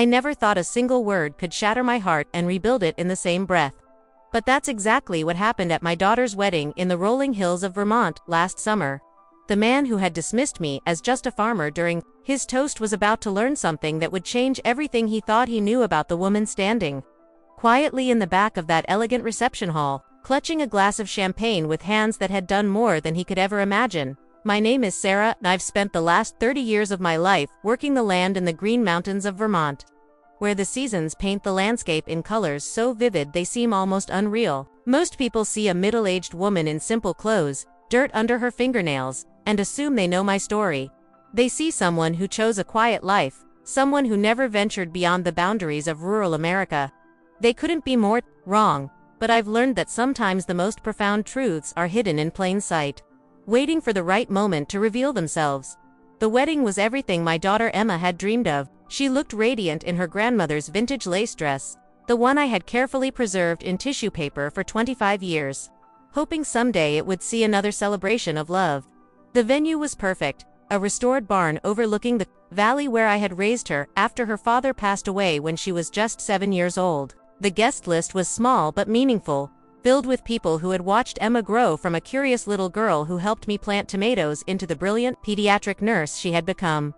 I never thought a single word could shatter my heart and rebuild it in the same breath. But that's exactly what happened at my daughter's wedding in the rolling hills of Vermont last summer. The man who had dismissed me as just a farmer during his toast was about to learn something that would change everything he thought he knew about the woman standing quietly in the back of that elegant reception hall, clutching a glass of champagne with hands that had done more than he could ever imagine. My name is Sarah, and I've spent the last 30 years of my life working the land in the green mountains of Vermont, where the seasons paint the landscape in colors so vivid they seem almost unreal. Most people see a middle-aged woman in simple clothes, dirt under her fingernails, and assume they know my story. They see someone who chose a quiet life, someone who never ventured beyond the boundaries of rural America. They couldn't be more wrong, but I've learned that sometimes the most profound truths are hidden in plain sight, waiting for the right moment to reveal themselves. The wedding was everything my daughter Emma had dreamed of. She looked radiant in her grandmother's vintage lace dress, the one I had carefully preserved in tissue paper for 25 years, hoping someday it would see another celebration of love. The venue was perfect, a restored barn overlooking the valley where I had raised her after her father passed away when she was just 7 years old. The guest list was small but meaningful, filled with people who had watched Emma grow from a curious little girl who helped me plant tomatoes into the brilliant pediatric nurse she had become.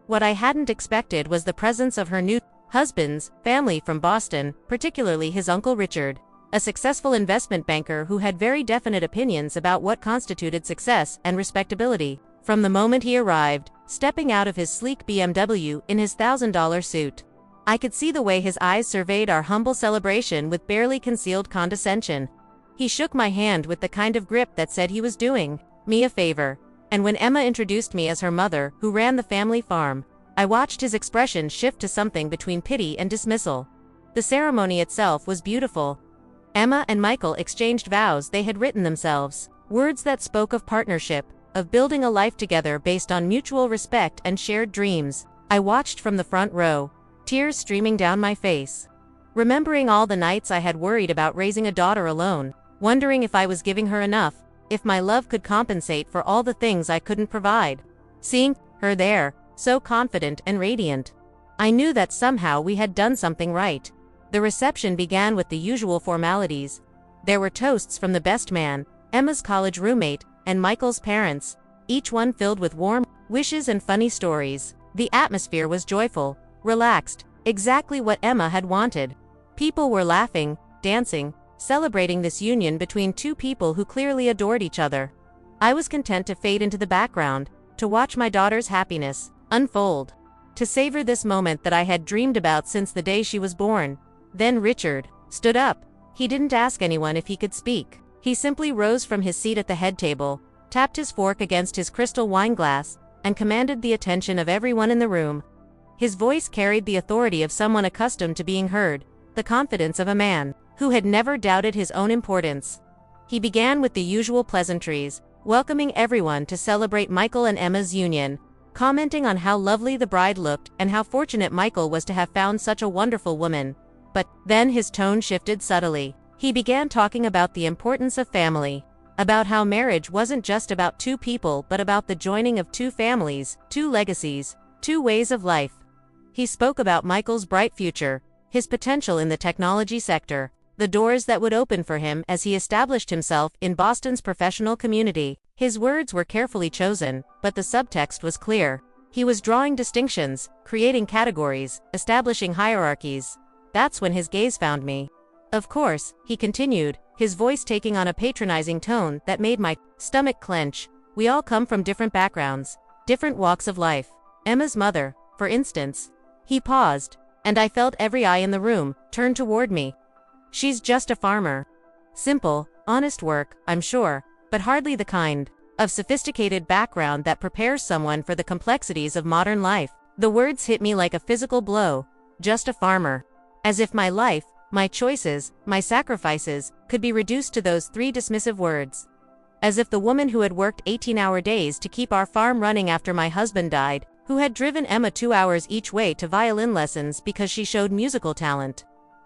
What I hadn't expected was the presence of her new husband's family from Boston, particularly his uncle Richard, a successful investment banker who had very definite opinions about what constituted success and respectability. From the moment he arrived, stepping out of his sleek BMW in his $1,000 suit, I could see the way his eyes surveyed our humble celebration with barely concealed condescension. He shook my hand with the kind of grip that said he was doing me a favor. And when Emma introduced me as her mother, who ran the family farm, I watched his expression shift to something between pity and dismissal. The ceremony itself was beautiful. Emma and Michael exchanged vows they had written themselves, words that spoke of partnership, of building a life together based on mutual respect and shared dreams. I watched from the front row, tears streaming down my face, remembering all the nights I had worried about raising a daughter alone, wondering if I was giving her enough, if my love could compensate for all the things I couldn't provide. Seeing her there, so confident and radiant, I knew that somehow we had done something right. The reception began with the usual formalities. There were toasts from the best man, Emma's college roommate, and Michael's parents, each one filled with warm wishes and funny stories. The atmosphere was joyful, relaxed, exactly what Emma had wanted. People were laughing, dancing, celebrating this union between two people who clearly adored each other. I was content to fade into the background, to watch my daughter's happiness unfold, to savor this moment that I had dreamed about since the day she was born. Then Richard stood up. He didn't ask anyone if he could speak. He simply rose from his seat at the head table, tapped his fork against his crystal wine glass, and commanded the attention of everyone in the room. His voice carried the authority of someone accustomed to being heard, the confidence of a man who had never doubted his own importance. He began with the usual pleasantries, welcoming everyone to celebrate Michael and Emma's union, commenting on how lovely the bride looked and how fortunate Michael was to have found such a wonderful woman. But then his tone shifted subtly. He began talking about the importance of family, about how marriage wasn't just about two people but about the joining of two families, two legacies, two ways of life. He spoke about Michael's bright future, his potential in the technology sector, the doors that would open for him as he established himself in Boston's professional community. His words were carefully chosen, but the subtext was clear. He was drawing distinctions, creating categories, establishing hierarchies. That's when his gaze found me. Of course, he continued, his voice taking on a patronizing tone that made my stomach clench. We all come from different backgrounds, different walks of life. Emma's mother, for instance. He paused, and I felt every eye in the room turn toward me. She's just a farmer. Simple, honest work, I'm sure, but hardly the kind of sophisticated background that prepares someone for the complexities of modern life. The words hit me like a physical blow. Just a farmer. As if my life, my choices, my sacrifices, could be reduced to those three dismissive words. As if the woman who had worked 18-hour days to keep our farm running after my husband died, who had driven Emma 2 hours each way to violin lessons because she showed musical talent,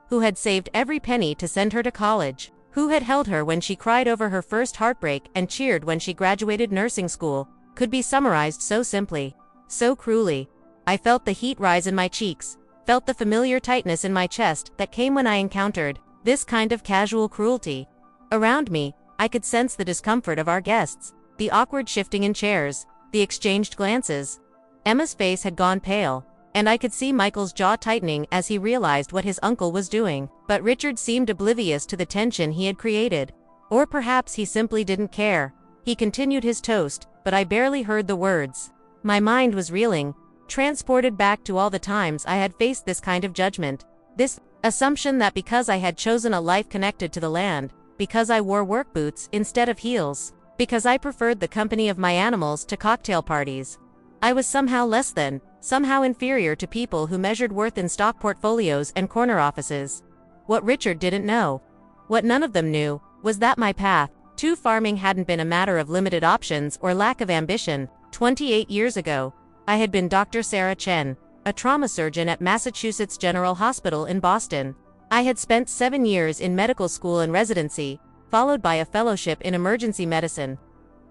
who had saved every penny to send her to college, who had held her when she cried over her first heartbreak and cheered when she graduated nursing school, could be summarized so simply, so cruelly. I felt the heat rise in my cheeks, felt the familiar tightness in my chest that came when I encountered this kind of casual cruelty. Around me, I could sense the discomfort of our guests, the awkward shifting in chairs, the exchanged glances. Emma's face had gone pale, and I could see Michael's jaw tightening as he realized what his uncle was doing. But Richard seemed oblivious to the tension he had created. Or perhaps he simply didn't care. He continued his toast, but I barely heard the words. My mind was reeling, transported back to all the times I had faced this kind of judgment. This assumption that because I had chosen a life connected to the land, because I wore work boots instead of heels, because I preferred the company of my animals to cocktail parties, I was somehow less than, somehow inferior to people who measured worth in stock portfolios and corner offices. What Richard didn't know, what none of them knew, was that my path to farming hadn't been a matter of limited options or lack of ambition. 28 years ago, I had been Dr. Sarah Chen, a trauma surgeon at Massachusetts General Hospital in Boston. I had spent 7 years in medical school and residency, followed by a fellowship in emergency medicine.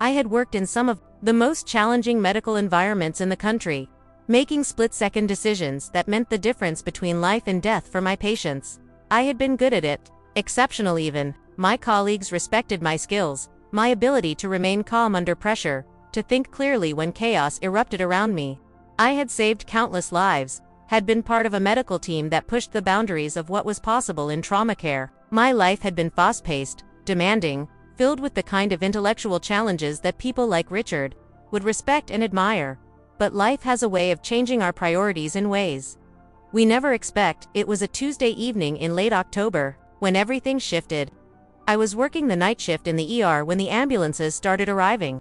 I had worked in some of the most challenging medical environments in the country, making split-second decisions that meant the difference between life and death for my patients. I had been good at it, exceptional even. My colleagues respected my skills, my ability to remain calm under pressure, to think clearly when chaos erupted around me. I had saved countless lives, had been part of a medical team that pushed the boundaries of what was possible in trauma care. My life had been fast-paced, demanding, filled with the kind of intellectual challenges that people like Richard would respect and admire. But life has a way of changing our priorities in ways we never expect. It was a Tuesday evening in late October, when everything shifted. I was working the night shift in the ER when the ambulances started arriving.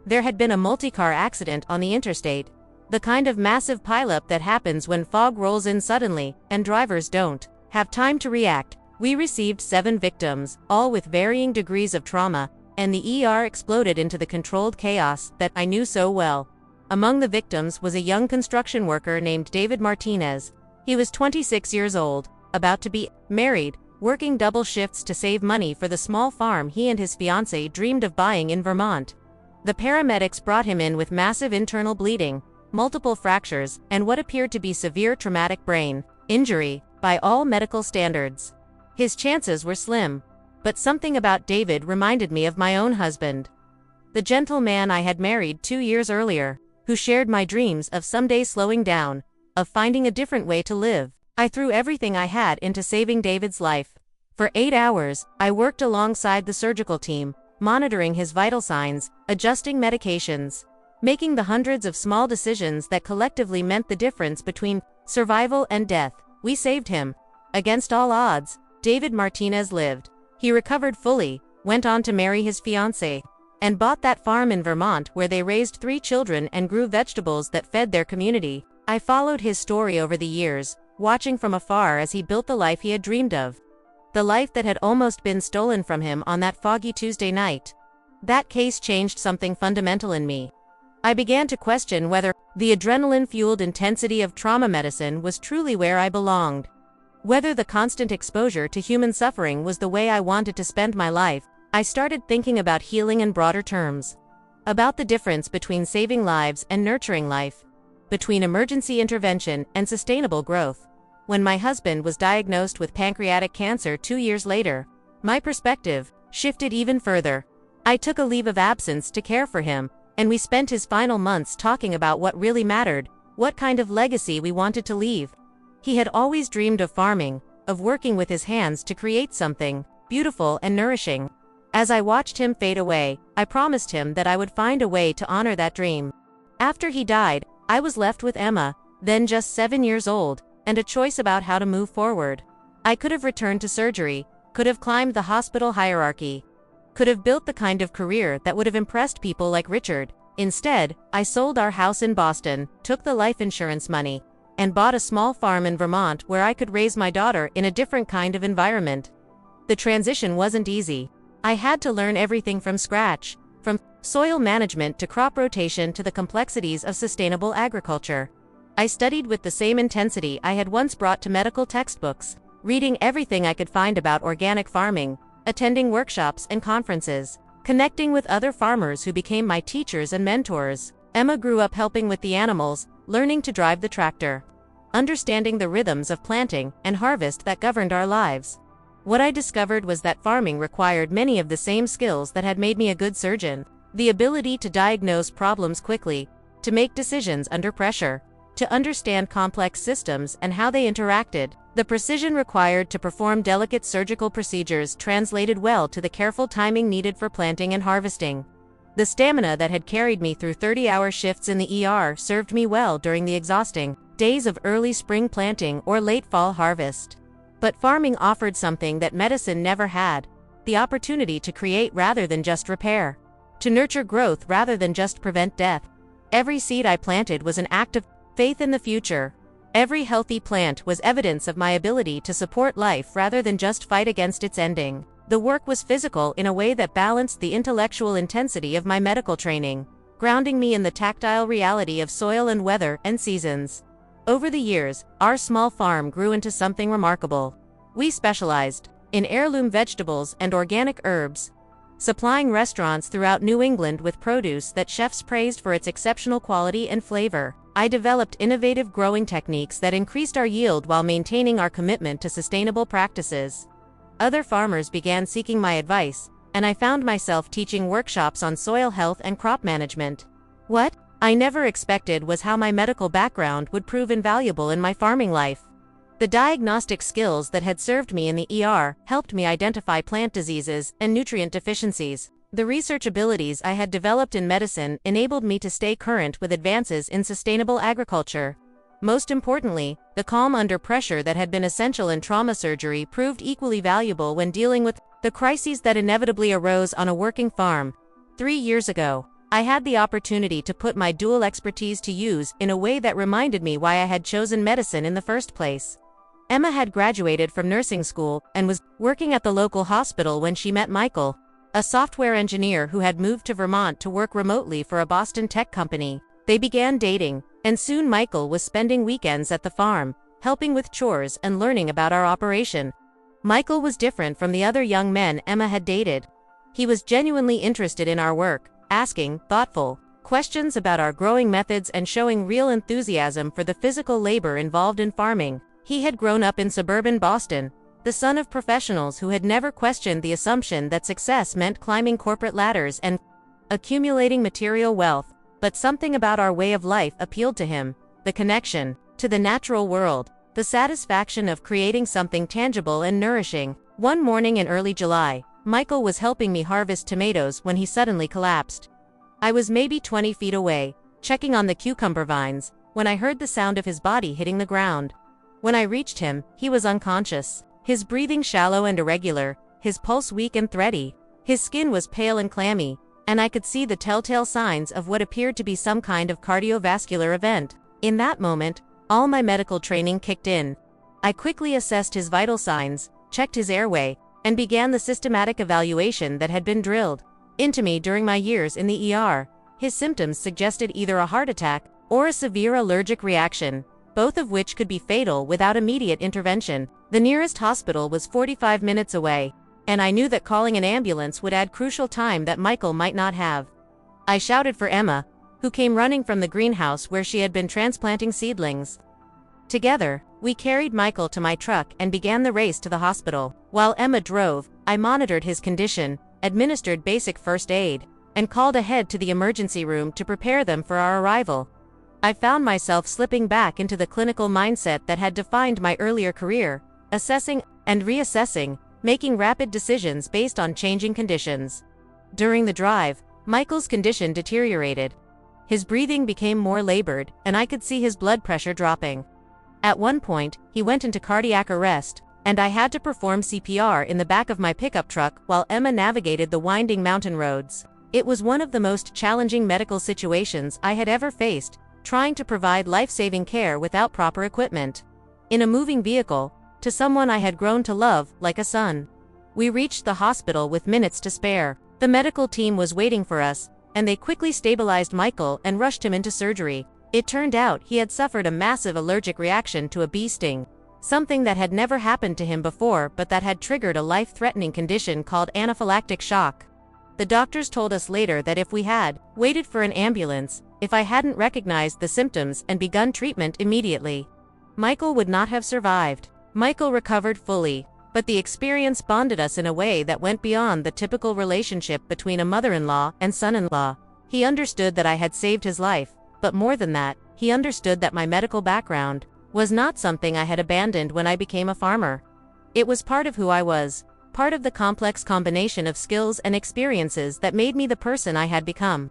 There had been a multi-car accident on the interstate, the kind of massive pileup that happens when fog rolls in suddenly, and drivers don't have time to react. We received 7 victims, all with varying degrees of trauma, and the ER exploded into the controlled chaos that I knew so well. Among the victims was a young construction worker named David Martinez. He was 26 years old, about to be married, working double shifts to save money for the small farm he and his fiancée dreamed of buying in Vermont. The paramedics brought him in with massive internal bleeding, multiple fractures, and what appeared to be severe traumatic brain injury by all medical standards. His chances were slim, but something about David reminded me of my own husband, the gentle man I had married 2 years earlier, who shared my dreams of someday slowing down, of finding a different way to live. I threw everything I had into saving David's life. For 8 hours, I worked alongside the surgical team, monitoring his vital signs, adjusting medications, making the hundreds of small decisions that collectively meant the difference between survival and death. We saved him. Against all odds, David Martinez lived. He recovered fully, went on to marry his fiancée, and bought that farm in Vermont where they raised 3 children and grew vegetables that fed their community. I followed his story over the years, watching from afar as he built the life he had dreamed of. The life that had almost been stolen from him on that foggy Tuesday night. That case changed something fundamental in me. I began to question whether the adrenaline-fueled intensity of trauma medicine was truly where I belonged. Whether the constant exposure to human suffering was the way I wanted to spend my life. I started thinking about healing in broader terms. About the difference between saving lives and nurturing life. Between emergency intervention and sustainable growth. When my husband was diagnosed with pancreatic cancer 2 years later, my perspective shifted even further. I took a leave of absence to care for him, and we spent his final months talking about what really mattered, what kind of legacy we wanted to leave. He had always dreamed of farming, of working with his hands to create something beautiful and nourishing. As I watched him fade away, I promised him that I would find a way to honor that dream. After he died, I was left with Emma, then just 7 years old, and a choice about how to move forward. I could have returned to surgery, could have climbed the hospital hierarchy, could have built the kind of career that would have impressed people like Richard. Instead, I sold our house in Boston, took the life insurance money, and bought a small farm in Vermont where I could raise my daughter in a different kind of environment. The transition wasn't easy. I had to learn everything from scratch, from soil management to crop rotation to the complexities of sustainable agriculture. I studied with the same intensity I had once brought to medical textbooks, reading everything I could find about organic farming, attending workshops and conferences, connecting with other farmers who became my teachers and mentors. Emma grew up helping with the animals, learning to drive the tractor. understanding the rhythms of planting and harvest that governed our lives. What I discovered was that farming required many of the same skills that had made me a good surgeon: the ability to diagnose problems quickly, to make decisions under pressure, to understand complex systems and how they interacted. The precision required to perform delicate surgical procedures translated well to the careful timing needed for planting and harvesting. The stamina that had carried me through 30-hour shifts in the ER served me well during the exhausting days of early spring planting or late fall harvest. But farming offered something that medicine never had: the opportunity to create rather than just repair, to nurture growth rather than just prevent death. Every seed I planted was an act of faith in the future. Every healthy plant was evidence of my ability to support life rather than just fight against its ending. The work was physical in a way that balanced the intellectual intensity of my medical training, grounding me in the tactile reality of soil and weather and seasons. Over the years, our small farm grew into something remarkable. We specialized in heirloom vegetables and organic herbs, supplying restaurants throughout New England with produce that chefs praised for its exceptional quality and flavor. I developed innovative growing techniques that increased our yield while maintaining our commitment to sustainable practices. Other farmers began seeking my advice, and I found myself teaching workshops on soil health and crop management. What I never expected was how my medical background would prove invaluable in my farming life. The diagnostic skills that had served me in the ER helped me identify plant diseases and nutrient deficiencies. The research abilities I had developed in medicine enabled me to stay current with advances in sustainable agriculture. Most importantly, the calm under pressure that had been essential in trauma surgery proved equally valuable when dealing with the crises that inevitably arose on a working farm. 3 years ago, I had the opportunity to put my dual expertise to use in a way that reminded me why I had chosen medicine in the first place. Emma had graduated from nursing school and was working at the local hospital when she met Michael, a software engineer who had moved to Vermont to work remotely for a Boston tech company. They began dating, and soon Michael was spending weekends at the farm, helping with chores and learning about our operation. Michael was different from the other young men Emma had dated. He was genuinely interested in our work, asking thoughtful questions about our growing methods and showing real enthusiasm for the physical labor involved in farming. He had grown up in suburban Boston, the son of professionals who had never questioned the assumption that success meant climbing corporate ladders and accumulating material wealth. But something about our way of life appealed to him: the connection to the natural world, the satisfaction of creating something tangible and nourishing. One morning in early July, Michael was helping me harvest tomatoes when he suddenly collapsed. I was maybe 20 feet away, checking on the cucumber vines, when I heard the sound of his body hitting the ground. When I reached him, he was unconscious, his breathing shallow and irregular, his pulse weak and thready. His skin was pale and clammy, and I could see the telltale signs of what appeared to be some kind of cardiovascular event. In that moment, all my medical training kicked in. I quickly assessed his vital signs, checked his airway, and began the systematic evaluation that had been drilled into me during my years in the ER. His symptoms suggested either a heart attack or a severe allergic reaction, both of which could be fatal without immediate intervention. The nearest hospital was 45 minutes away, and I knew that calling an ambulance would add crucial time that Michael might not have. I shouted for Emma, who came running from the greenhouse where she had been transplanting seedlings. Together, we carried Michael to my truck and began the race to the hospital. While Emma drove, I monitored his condition, administered basic first aid, and called ahead to the emergency room to prepare them for our arrival. I found myself slipping back into the clinical mindset that had defined my earlier career, assessing and reassessing, making rapid decisions based on changing conditions. During the drive, Michael's condition deteriorated. His breathing became more labored, and I could see his blood pressure dropping. At one point, he went into cardiac arrest, and I had to perform CPR in the back of my pickup truck while Emma navigated the winding mountain roads. It was one of the most challenging medical situations I had ever faced, trying to provide life-saving care without proper equipment in a moving vehicle, to someone I had grown to love like a son. We reached the hospital with minutes to spare. The medical team was waiting for us, and they quickly stabilized Michael and rushed him into surgery. It turned out he had suffered a massive allergic reaction to a bee sting, something that had never happened to him before but that had triggered a life-threatening condition called anaphylactic shock. The doctors told us later that if we had waited for an ambulance, if I hadn't recognized the symptoms and begun treatment immediately, Michael would not have survived. Michael recovered fully, but the experience bonded us in a way that went beyond the typical relationship between a mother-in-law and son-in-law. He understood that I had saved his life, but more than that, he understood that my medical background was not something I had abandoned when I became a farmer. It was part of who I was, part of the complex combination of skills and experiences that made me the person I had become.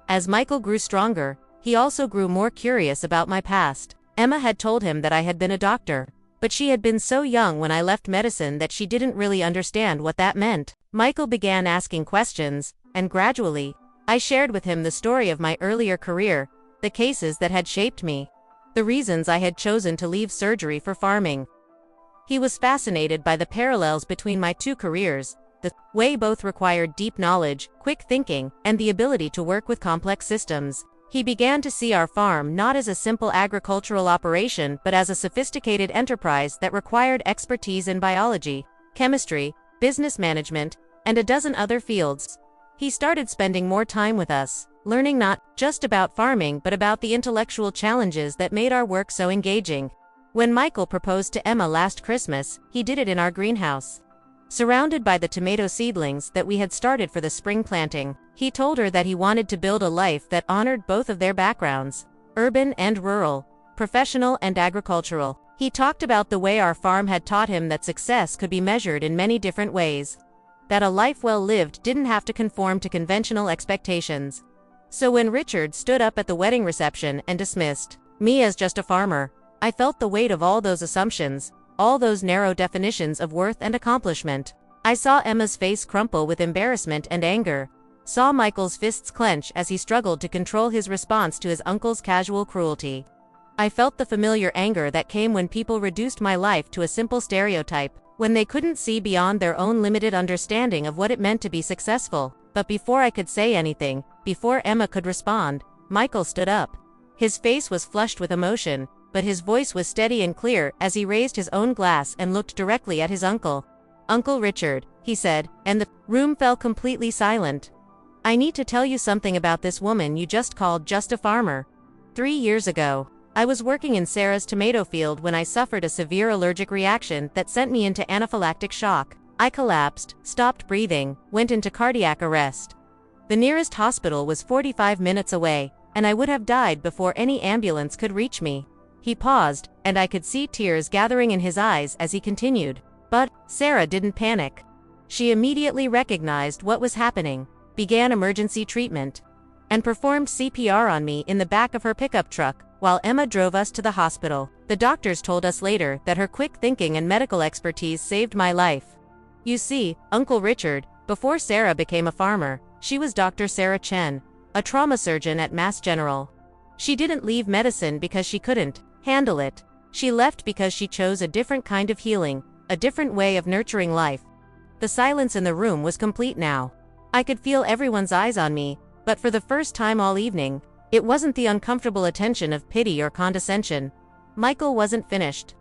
As Michael grew stronger, he also grew more curious about my past. Emma had told him that I had been a doctor, but she had been so young when I left medicine that she didn't really understand what that meant. Michael began asking questions, and gradually, I shared with him the story of my earlier career, the cases that had shaped me, the reasons I had chosen to leave surgery for farming. He was fascinated by the parallels between my two careers, the way both required deep knowledge, quick thinking, and the ability to work with complex systems. He began to see our farm not as a simple agricultural operation but as a sophisticated enterprise that required expertise in biology, chemistry, business management, and a dozen other fields. He started spending more time with us, learning not just about farming but about the intellectual challenges that made our work so engaging. When Michael proposed to Emma last Christmas, he did it in our greenhouse. Surrounded by the tomato seedlings that we had started for the spring planting, he told her that he wanted to build a life that honored both of their backgrounds, urban and rural, professional and agricultural. He talked about the way our farm had taught him that success could be measured in many different ways, that a life well lived didn't have to conform to conventional expectations. So when Richard stood up at the wedding reception and dismissed me as just a farmer, I felt the weight of all those assumptions, all those narrow definitions of worth and accomplishment. I saw Emma's face crumple with embarrassment and anger, saw Michael's fists clench as he struggled to control his response to his uncle's casual cruelty. I felt the familiar anger that came when people reduced my life to a simple stereotype, when they couldn't see beyond their own limited understanding of what it meant to be successful. But before I could say anything, before Emma could respond, Michael stood up. His face was flushed with emotion, but his voice was steady and clear as he raised his own glass and looked directly at his uncle. "Uncle Richard," he said, and the room fell completely silent. "I need to tell you something about this woman you just called just a farmer. 3 years ago, I was working in Sarah's tomato field when I suffered a severe allergic reaction that sent me into anaphylactic shock. I collapsed, stopped breathing, went into cardiac arrest. The nearest hospital was 45 minutes away, and I would have died before any ambulance could reach me." He paused, and I could see tears gathering in his eyes as he continued. But Sarah didn't panic. She immediately recognized what was happening, began emergency treatment, and performed CPR on me in the back of her pickup truck, while Emma drove us to the hospital. The doctors told us later that her quick thinking and medical expertise saved my life. You see, Uncle Richard, before Sarah became a farmer, she was Dr. Sarah Chen, a trauma surgeon at Mass General. She didn't leave medicine because she couldn't handle it. She left because she chose a different kind of healing, a different way of nurturing life. The silence in the room was complete now. I could feel everyone's eyes on me, but for the first time all evening, it wasn't the uncomfortable attention of pity or condescension. Michael wasn't finished.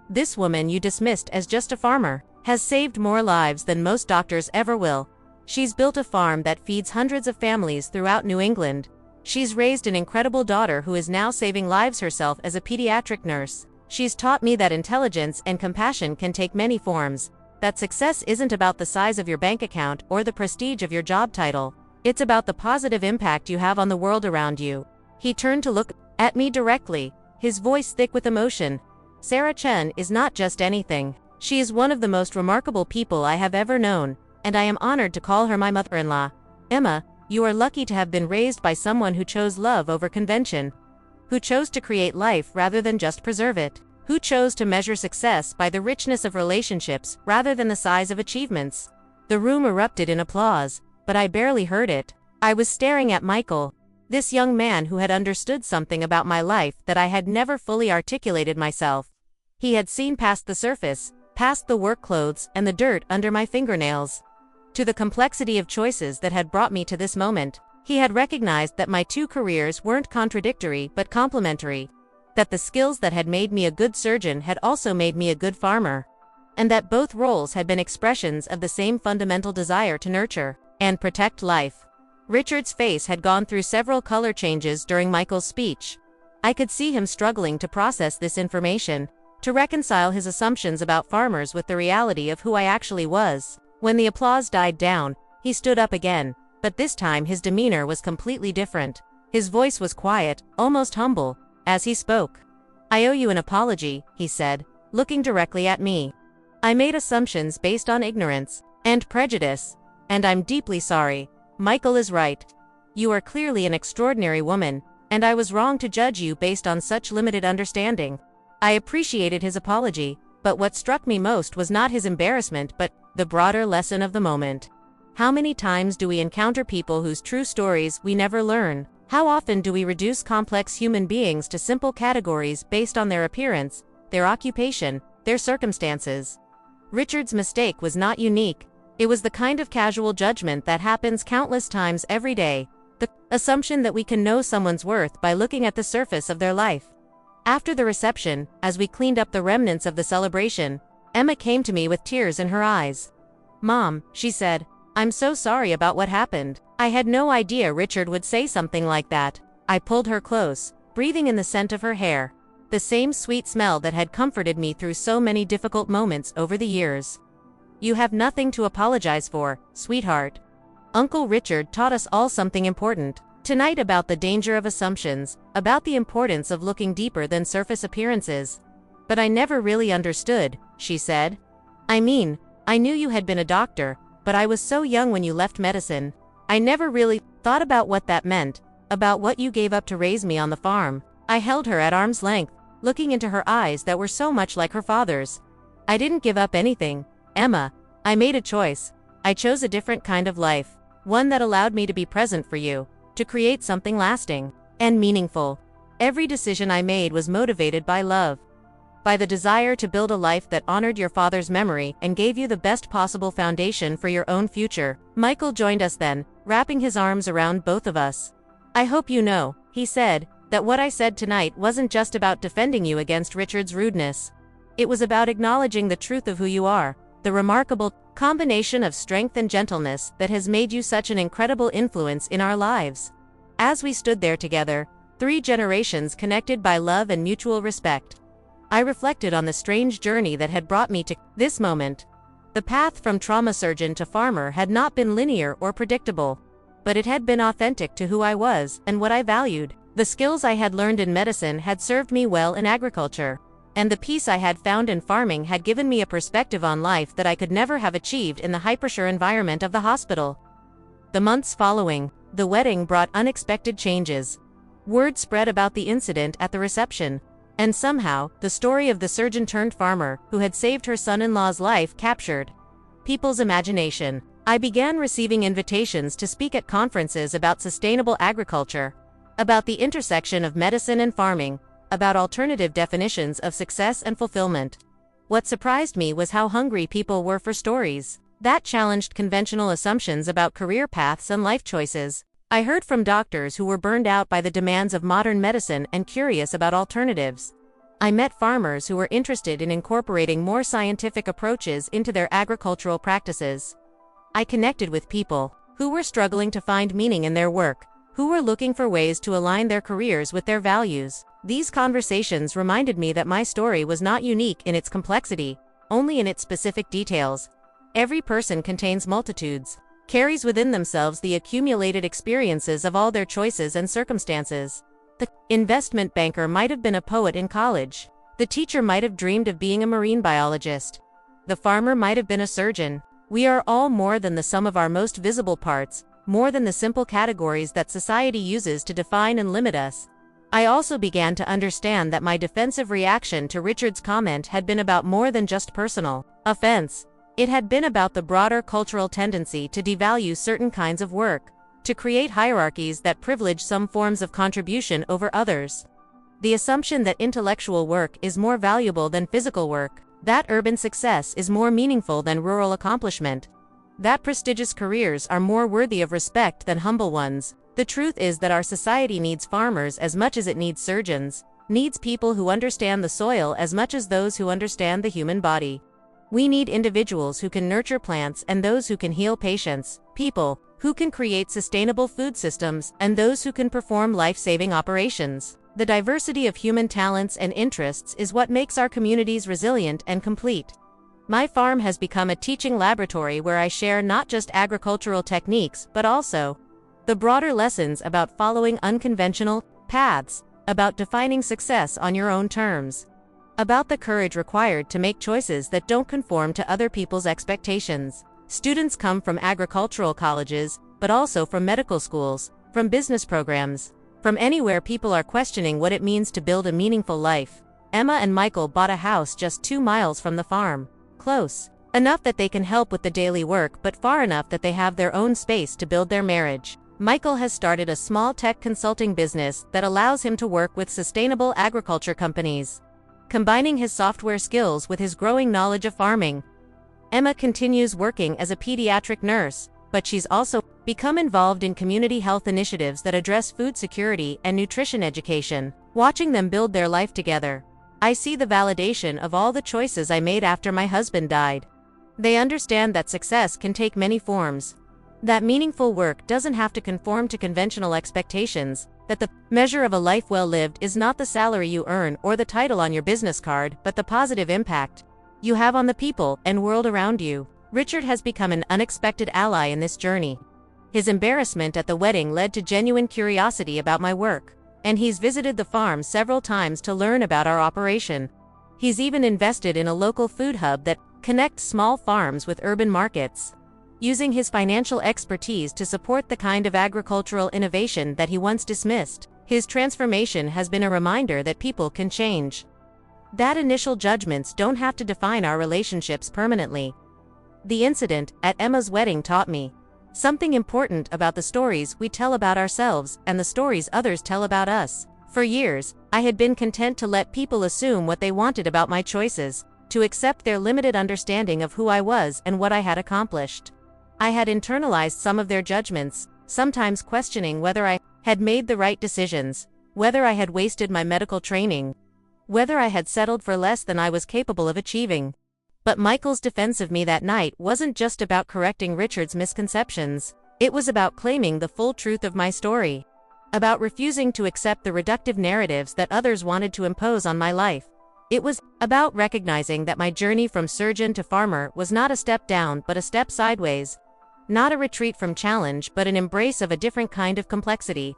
"This woman you dismissed as just a farmer has saved more lives than most doctors ever will. She's built a farm that feeds hundreds of families throughout New England. She's raised an incredible daughter who is now saving lives herself as a pediatric nurse. She's taught me that intelligence and compassion can take many forms, that success isn't about the size of your bank account or the prestige of your job title. It's about the positive impact you have on the world around you." He turned to look at me directly, his voice thick with emotion. "Sarah Chen is not just anything. She is one of the most remarkable people I have ever known, and I am honored to call her my mother-in-law. Emma, you are lucky to have been raised by someone who chose love over convention, who chose to create life rather than just preserve it, who chose to measure success by the richness of relationships rather than the size of achievements." The room erupted in applause, but I barely heard it. I was staring at Michael, this young man who had understood something about my life that I had never fully articulated myself. He had seen past the surface, past the work clothes and the dirt under my fingernails, to the complexity of choices that had brought me to this moment. He had recognized that my two careers weren't contradictory but complementary, that the skills that had made me a good surgeon had also made me a good farmer, and that both roles had been expressions of the same fundamental desire to nurture and protect life. Richard's face had gone through several color changes during Michael's speech. I could see him struggling to process this information, to reconcile his assumptions about farmers with the reality of who I actually was. When the applause died down, he stood up again, but this time his demeanor was completely different. His voice was quiet, almost humble, as he spoke. "I owe you an apology," he said, looking directly at me. "I made assumptions based on ignorance and prejudice, and I'm deeply sorry. Michael is right. You are clearly an extraordinary woman, and I was wrong to judge you based on such limited understanding." I appreciated his apology, but what struck me most was not his embarrassment but the broader lesson of the moment. How many times do we encounter people whose true stories we never learn? How often do we reduce complex human beings to simple categories based on their appearance, their occupation, their circumstances? Richard's mistake was not unique. It was the kind of casual judgment that happens countless times every day, the assumption that we can know someone's worth by looking at the surface of their life. After the reception, as we cleaned up the remnants of the celebration, Emma came to me with tears in her eyes. "Mom," she said, "I'm so sorry about what happened. I had no idea Richard would say something like that." I pulled her close, breathing in the scent of her hair, the same sweet smell that had comforted me through so many difficult moments over the years. "You have nothing to apologize for, sweetheart. Uncle Richard taught us all something important tonight about the danger of assumptions, about the importance of looking deeper than surface appearances." "But I never really understood," she said. "I mean, I knew you had been a doctor, but I was so young when you left medicine. I never really thought about what that meant, about what you gave up to raise me on the farm." I held her at arm's length, looking into her eyes that were so much like her father's. "I didn't give up anything, Emma. I made a choice. I chose a different kind of life, one that allowed me to be present for you, to create something lasting and meaningful. Every decision I made was motivated by love, by the desire to build a life that honored your father's memory and gave you the best possible foundation for your own future." Michael joined us then, wrapping his arms around both of us. "I hope you know," he said, "that what I said tonight wasn't just about defending you against Richard's rudeness. It was about acknowledging the truth of who you are, the remarkable combination of strength and gentleness that has made you such an incredible influence in our lives." As we stood there together, 3 generations connected by love and mutual respect, I reflected on the strange journey that had brought me to this moment. The path from trauma surgeon to farmer had not been linear or predictable, but it had been authentic to who I was and what I valued. The skills I had learned in medicine had served me well in agriculture, and the peace I had found in farming had given me a perspective on life that I could never have achieved in the hyper-sure environment of the hospital. The months following the wedding brought unexpected changes. Word spread about the incident at the reception, and somehow, the story of the surgeon-turned-farmer who had saved her son-in-law's life captured people's imagination. I began receiving invitations to speak at conferences about sustainable agriculture, about the intersection of medicine and farming, about alternative definitions of success and fulfillment. What surprised me was how hungry people were for stories that challenged conventional assumptions about career paths and life choices. I heard from doctors who were burned out by the demands of modern medicine and curious about alternatives. I met farmers who were interested in incorporating more scientific approaches into their agricultural practices. I connected with people who were struggling to find meaning in their work, who were looking for ways to align their careers with their values. These conversations reminded me that my story was not unique in its complexity, only in its specific details. Every person contains multitudes, carries within themselves the accumulated experiences of all their choices and circumstances. The investment banker might have been a poet in college. The teacher might have dreamed of being a marine biologist. The farmer might have been a surgeon. We are all more than the sum of our most visible parts, more than the simple categories that society uses to define and limit us. I also began to understand that my defensive reaction to Richard's comment had been about more than just personal offense. It had been about the broader cultural tendency to devalue certain kinds of work, to create hierarchies that privilege some forms of contribution over others. The assumption that intellectual work is more valuable than physical work, that urban success is more meaningful than rural accomplishment, that prestigious careers are more worthy of respect than humble ones. The truth is that our society needs farmers as much as it needs surgeons, needs people who understand the soil as much as those who understand the human body. We need individuals who can nurture plants and those who can heal patients, people who can create sustainable food systems and those who can perform life-saving operations. The diversity of human talents and interests is what makes our communities resilient and complete. My farm has become a teaching laboratory where I share not just agricultural techniques but also the broader lessons about following unconventional paths, about defining success on your own terms, about the courage required to make choices that don't conform to other people's expectations. Students come from agricultural colleges, but also from medical schools, from business programs, from anywhere people are questioning what it means to build a meaningful life. Emma and Michael bought a house just 2 miles from the farm. Close enough that they can help with the daily work, but far enough that they have their own space to build their marriage. Michael has started a small tech consulting business that allows him to work with sustainable agriculture companies, combining his software skills with his growing knowledge of farming. Emma continues working as a pediatric nurse, but she's also become involved in community health initiatives that address food security and nutrition education. Watching them build their life together, I see the validation of all the choices I made after my husband died. They understand that success can take many forms, that meaningful work doesn't have to conform to conventional expectations, that the measure of a life well lived is not the salary you earn or the title on your business card, but the positive impact you have on the people and world around you. Richard has become an unexpected ally in this journey. His embarrassment at the wedding led to genuine curiosity about my work, and he's visited the farm several times to learn about our operation. He's even invested in a local food hub that connects small farms with urban markets, using his financial expertise to support the kind of agricultural innovation that he once dismissed. His transformation has been a reminder that people can change, that initial judgments don't have to define our relationships permanently. The incident at Emma's wedding taught me something important about the stories we tell about ourselves and the stories others tell about us. For years, I had been content to let people assume what they wanted about my choices, to accept their limited understanding of who I was and what I had accomplished. I had internalized some of their judgments, sometimes questioning whether I had made the right decisions, whether I had wasted my medical training, whether I had settled for less than I was capable of achieving. But Michael's defense of me that night wasn't just about correcting Richard's misconceptions. It was about claiming the full truth of my story, about refusing to accept the reductive narratives that others wanted to impose on my life. It was about recognizing that my journey from surgeon to farmer was not a step down but a step sideways, not a retreat from challenge but an embrace of a different kind of complexity.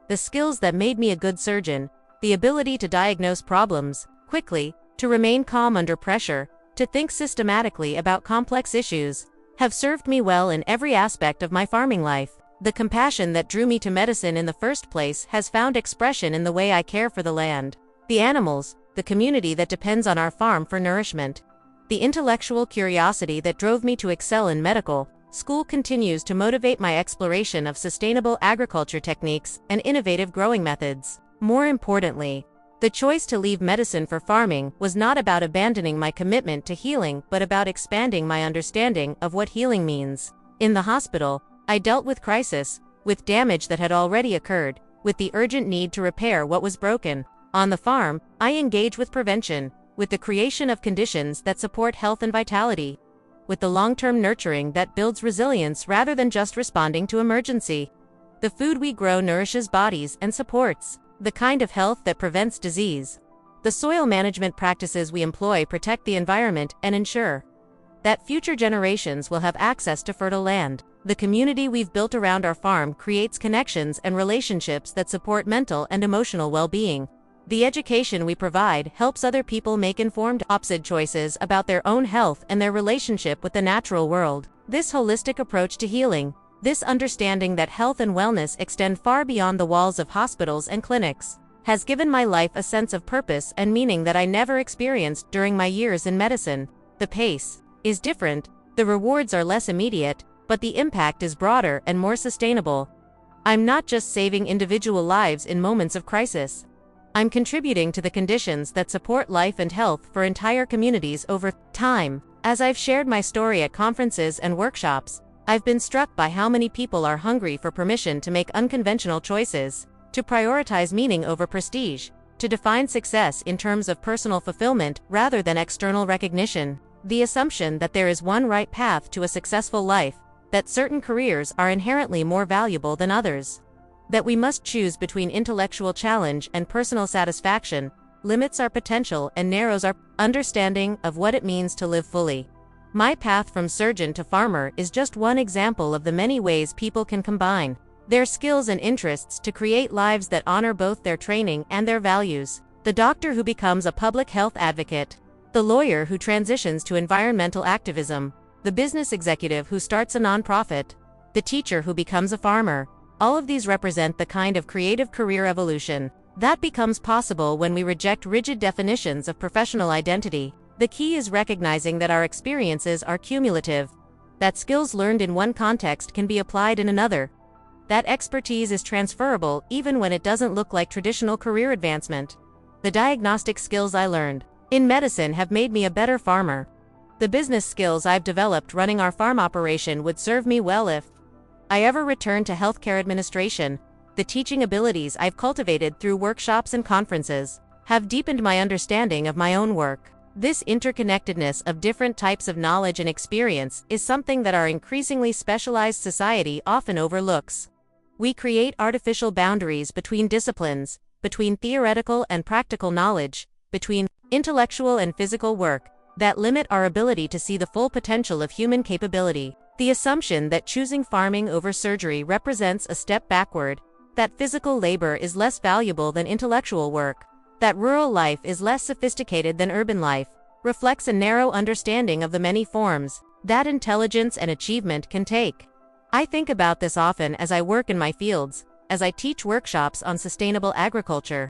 The skills that made me a good surgeon, the ability to diagnose problems quickly, to remain calm under pressure, to think systematically about complex issues, have served me well in every aspect of my farming life. The compassion that drew me to medicine in the first place has found expression in the way I care for the land, the animals, the community that depends on our farm for nourishment. The intellectual curiosity that drove me to excel in medical school continues to motivate my exploration of sustainable agriculture techniques and innovative growing methods. More importantly, the choice to leave medicine for farming was not about abandoning my commitment to healing but about expanding my understanding of what healing means. In the hospital, I dealt with crisis, with damage that had already occurred, with the urgent need to repair what was broken. On the farm, I engage with prevention, with the creation of conditions that support health and vitality, with the long-term nurturing that builds resilience rather than just responding to emergency. The food we grow nourishes bodies and supports the kind of health that prevents disease. The soil management practices we employ protect the environment and ensure that future generations will have access to fertile land. The community we've built around our farm creates connections and relationships that support mental and emotional well-being. The education we provide helps other people make informed, opposite choices about their own health and their relationship with the natural world. This holistic approach to healing, this understanding that health and wellness extend far beyond the walls of hospitals and clinics, has given my life a sense of purpose and meaning that I never experienced during my years in medicine. The pace is different, the rewards are less immediate, but the impact is broader and more sustainable. I'm not just saving individual lives in moments of crisis. I'm contributing to the conditions that support life and health for entire communities over time. As I've shared my story at conferences and workshops, I've been struck by how many people are hungry for permission to make unconventional choices, to prioritize meaning over prestige, to define success in terms of personal fulfillment rather than external recognition. The assumption that there is one right path to a successful life, that certain careers are inherently more valuable than others, That we must choose between intellectual challenge and personal satisfaction limits our potential and narrows our understanding of what it means to live fully. My path from surgeon to farmer is just one example of the many ways people can combine their skills and interests to create lives that honor both their training and their values. The doctor who becomes a public health advocate, the lawyer who transitions to environmental activism, the business executive who starts a nonprofit, the teacher who becomes a farmer. All of these represent the kind of creative career evolution that becomes possible when we reject rigid definitions of professional identity. The key is recognizing that our experiences are cumulative, that skills learned in one context can be applied in another, that expertise is transferable even when it doesn't look like traditional career advancement. The diagnostic skills I learned in medicine have made me a better farmer. The business skills I've developed running our farm operation would serve me well if I ever return to healthcare administration. The teaching abilities I've cultivated through workshops and conferences have deepened my understanding of my own work. This interconnectedness of different types of knowledge and experience is something that our increasingly specialized society often overlooks. We create artificial boundaries between disciplines, between theoretical and practical knowledge, between intellectual and physical work, that limit our ability to see the full potential of human capability. The assumption that choosing farming over surgery represents a step backward, that physical labor is less valuable than intellectual work, that rural life is less sophisticated than urban life, reflects a narrow understanding of the many forms that intelligence and achievement can take. I think about this often as I work in my fields, as I teach workshops on sustainable agriculture,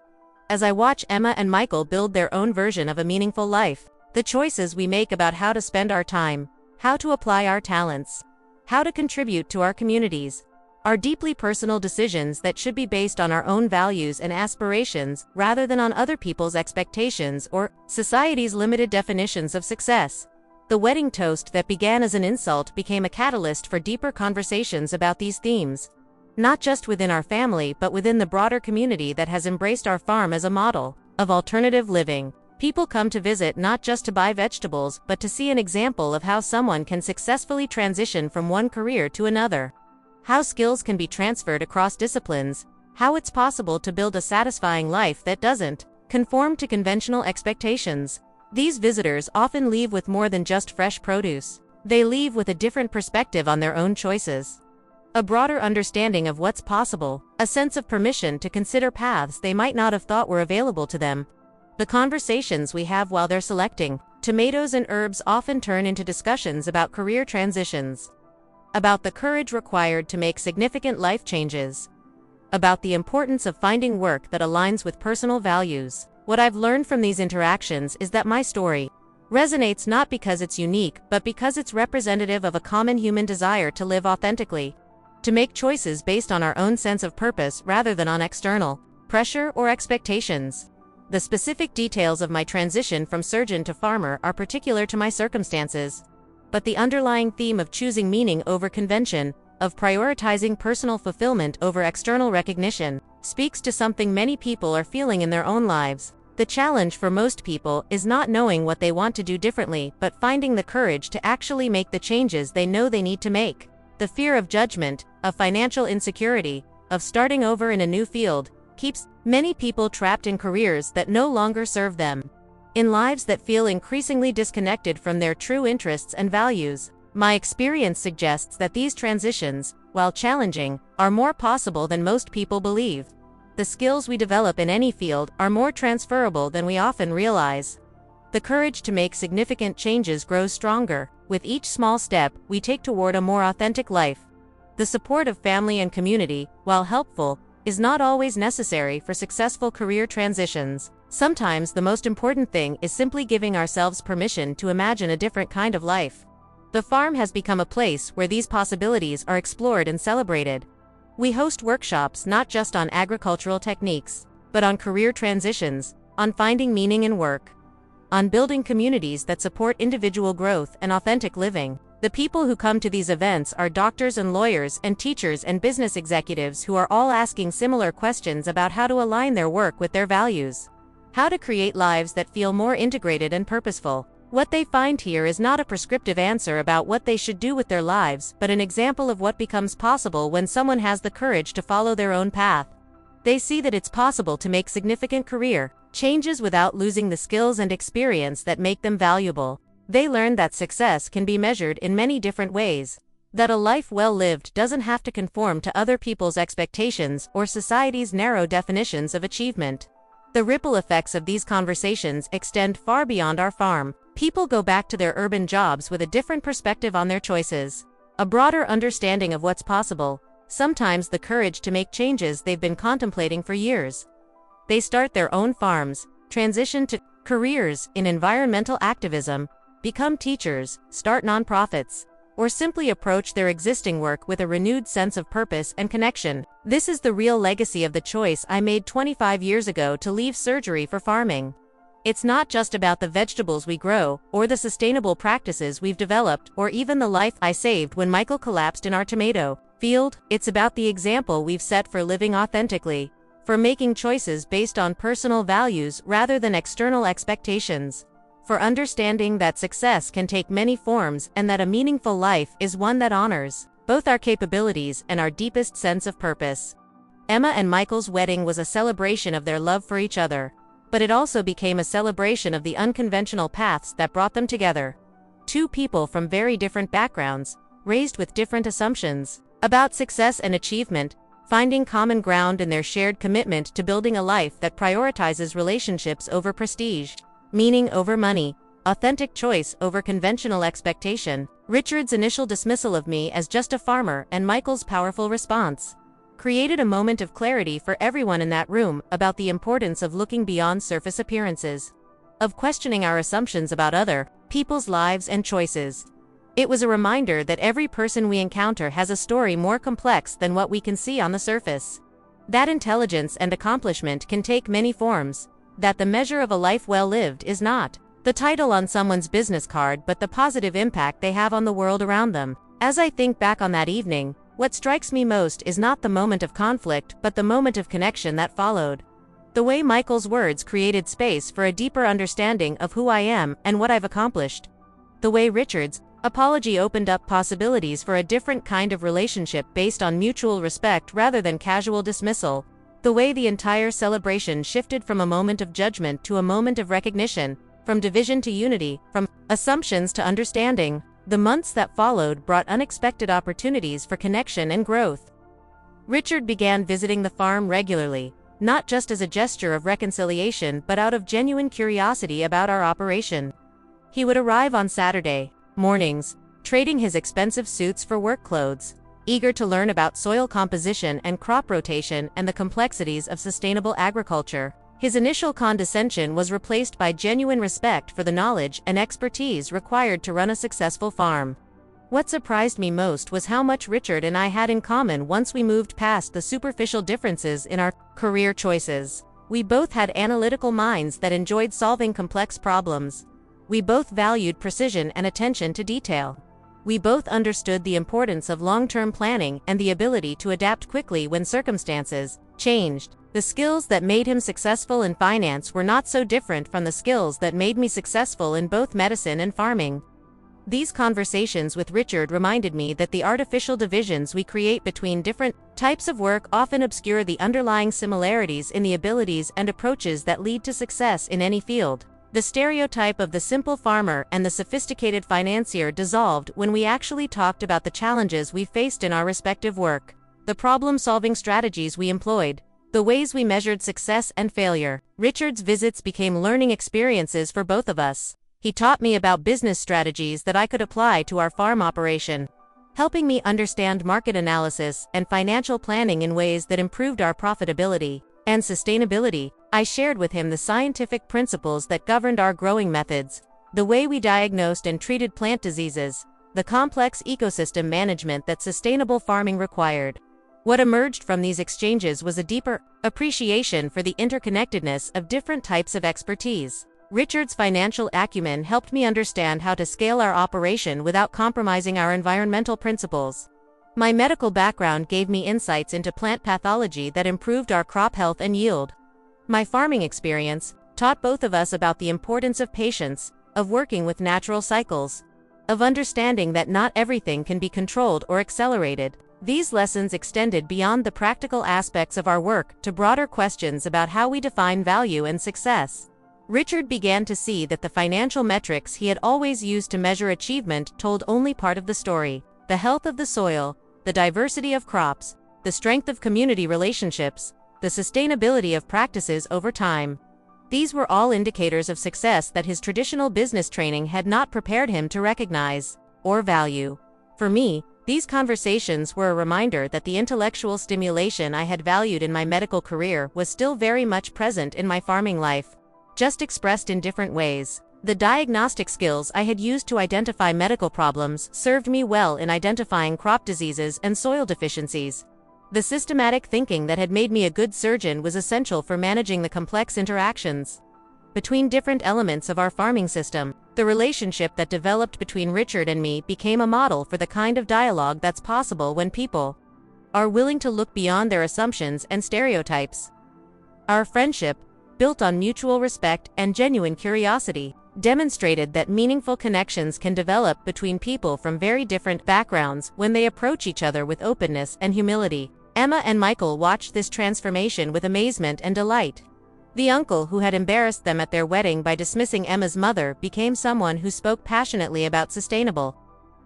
as I watch Emma and Michael build their own version of a meaningful life. The choices we make about how to spend our time, how to apply our talents, how to contribute to our communities, are deeply personal decisions that should be based on our own values and aspirations rather than on other people's expectations or society's limited definitions of success. The wedding toast that began as an insult became a catalyst for deeper conversations about these themes, not just within our family but within the broader community that has embraced our farm as a model of alternative living. People come to visit not just to buy vegetables but to see an example of how someone can successfully transition from one career to another, how skills can be transferred across disciplines, how it's possible to build a satisfying life that doesn't conform to conventional expectations. These visitors often leave with more than just fresh produce. They leave with a different perspective on their own choices, a broader understanding of what's possible, a sense of permission to consider paths they might not have thought were available to them. The conversations we have while they're selecting tomatoes and herbs often turn into discussions about career transitions, about the courage required to make significant life changes, about the importance of finding work that aligns with personal values. What I've learned from these interactions is that my story resonates not because it's unique, but because it's representative of a common human desire to live authentically, to make choices based on our own sense of purpose rather than on external pressure or expectations. The specific details of my transition from surgeon to farmer are particular to my circumstances, but the underlying theme of choosing meaning over convention, of prioritizing personal fulfillment over external recognition, speaks to something many people are feeling in their own lives. The challenge for most people is not knowing what they want to do differently, but finding the courage to actually make the changes they know they need to make. The fear of judgment, of financial insecurity, of starting over in a new field, keeps many people trapped in careers that no longer serve them, in lives that feel increasingly disconnected from their true interests and values. My experience suggests that these transitions, while challenging, are more possible than most people believe. The skills we develop in any field are more transferable than we often realize. The courage to make significant changes grows stronger with each small step we take toward a more authentic life. The support of family and community, while helpful, is not always necessary for successful career transitions. Sometimes the most important thing is simply giving ourselves permission to imagine a different kind of life. The farm has become a place where these possibilities are explored and celebrated. We host workshops not just on agricultural techniques, but on career transitions, on finding meaning in work, on building communities that support individual growth and authentic living. The people who come to these events are doctors and lawyers and teachers and business executives who are all asking similar questions about how to align their work with their values, how to create lives that feel more integrated and purposeful. What they find here is not a prescriptive answer about what they should do with their lives, but an example of what becomes possible when someone has the courage to follow their own path. They see that it's possible to make significant career changes without losing the skills and experience that make them valuable. They learn that success can be measured in many different ways, that a life well lived doesn't have to conform to other people's expectations or society's narrow definitions of achievement. The ripple effects of these conversations extend far beyond our farm. People go back to their urban jobs with a different perspective on their choices, a broader understanding of what's possible, sometimes the courage to make changes they've been contemplating for years. They start their own farms, transition to careers in environmental activism, become teachers, start nonprofits, or simply approach their existing work with a renewed sense of purpose and connection. This is the real legacy of the choice I made 25 years ago to leave surgery for farming. It's not just about the vegetables we grow, or the sustainable practices we've developed, or even the life I saved when Michael collapsed in our tomato field. It's about the example we've set for living authentically, for making choices based on personal values rather than external expectations, for understanding that success can take many forms and that a meaningful life is one that honors both our capabilities and our deepest sense of purpose. Emma and Michael's wedding was a celebration of their love for each other, but it also became a celebration of the unconventional paths that brought them together. Two people from very different backgrounds, raised with different assumptions about success and achievement, finding common ground in their shared commitment to building a life that prioritizes relationships over prestige, meaning over money, authentic choice over conventional expectation. Richard's initial dismissal of me as just a farmer and Michael's powerful response created a moment of clarity for everyone in that room about the importance of looking beyond surface appearances, of questioning our assumptions about other people's lives and choices. It was a reminder that every person we encounter has a story more complex than what we can see on the surface. That intelligence and accomplishment can take many forms, that the measure of a life well lived is not the title on someone's business card but the positive impact they have on the world around them. As I think back on that evening, what strikes me most is not the moment of conflict but the moment of connection that followed. The way Michael's words created space for a deeper understanding of who I am and what I've accomplished. The way Richard's apology opened up possibilities for a different kind of relationship based on mutual respect rather than casual dismissal. The way the entire celebration shifted from a moment of judgment to a moment of recognition, from division to unity, from assumptions to understanding. The months that followed brought unexpected opportunities for connection and growth. Richard began visiting the farm regularly, not just as a gesture of reconciliation but out of genuine curiosity about our operation. He would arrive on Saturday mornings, trading his expensive suits for work clothes, eager to learn about soil composition and crop rotation and the complexities of sustainable agriculture. His initial condescension was replaced by genuine respect for the knowledge and expertise required to run a successful farm. What surprised me most was how much Richard and I had in common once we moved past the superficial differences in our career choices. We both had analytical minds that enjoyed solving complex problems. We both valued precision and attention to detail. We both understood the importance of long-term planning and the ability to adapt quickly when circumstances changed. The skills that made him successful in finance were not so different from the skills that made me successful in both medicine and farming. These conversations with Richard reminded me that the artificial divisions we create between different types of work often obscure the underlying similarities in the abilities and approaches that lead to success in any field. The stereotype of the simple farmer and the sophisticated financier dissolved when we actually talked about the challenges we faced in our respective work, the problem-solving strategies we employed, the ways we measured success and failure. Richard's visits became learning experiences for both of us. He taught me about business strategies that I could apply to our farm operation, helping me understand market analysis and financial planning in ways that improved our profitability and sustainability. I shared with him the scientific principles that governed our growing methods, the way we diagnosed and treated plant diseases, the complex ecosystem management that sustainable farming required. What emerged from these exchanges was a deeper appreciation for the interconnectedness of different types of expertise. Richard's financial acumen helped me understand how to scale our operation without compromising our environmental principles. My medical background gave me insights into plant pathology that improved our crop health and yield. My farming experience taught both of us about the importance of patience, of working with natural cycles, of understanding that not everything can be controlled or accelerated. These lessons extended beyond the practical aspects of our work to broader questions about how we define value and success. Richard began to see that the financial metrics he had always used to measure achievement told only part of the story. The health of the soil, the diversity of crops, the strength of community relationships, the sustainability of practices over time. These were all indicators of success that his traditional business training had not prepared him to recognize or value. For me, these conversations were a reminder that the intellectual stimulation I had valued in my medical career was still very much present in my farming life, just expressed in different ways. The diagnostic skills I had used to identify medical problems served me well in identifying crop diseases and soil deficiencies. The systematic thinking that had made me a good surgeon was essential for managing the complex interactions between different elements of our farming system. The relationship that developed between Richard and me became a model for the kind of dialogue that's possible when people are willing to look beyond their assumptions and stereotypes. Our friendship, built on mutual respect and genuine curiosity, demonstrated that meaningful connections can develop between people from very different backgrounds when they approach each other with openness and humility. Emma and Michael watched this transformation with amazement and delight. The uncle who had embarrassed them at their wedding by dismissing Emma's mother became someone who spoke passionately about sustainable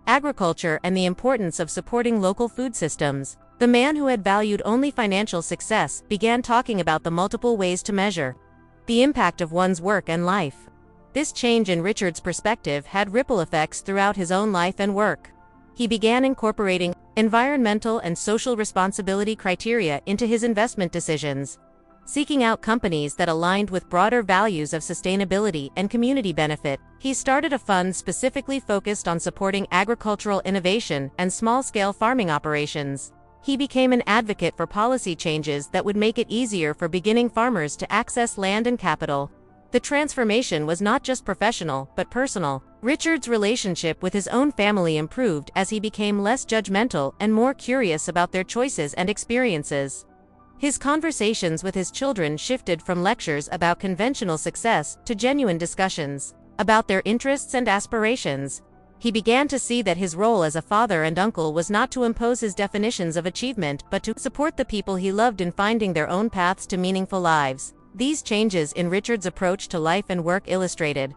agriculture and the importance of supporting local food systems. The man who had valued only financial success began talking about the multiple ways to measure the impact of one's work and life. This change in Richard's perspective had ripple effects throughout his own life and work. He began incorporating environmental and social responsibility criteria into his investment decisions, seeking out companies that aligned with broader values of sustainability and community benefit. He started a fund specifically focused on supporting agricultural innovation and small-scale farming operations. He became an advocate for policy changes that would make it easier for beginning farmers to access land and capital. The transformation was not just professional, but personal. Richard's relationship with his own family improved as he became less judgmental and more curious about their choices and experiences. His conversations with his children shifted from lectures about conventional success to genuine discussions about their interests and aspirations. He began to see that his role as a father and uncle was not to impose his definitions of achievement but to support the people he loved in finding their own paths to meaningful lives. These changes in Richard's approach to life and work illustrated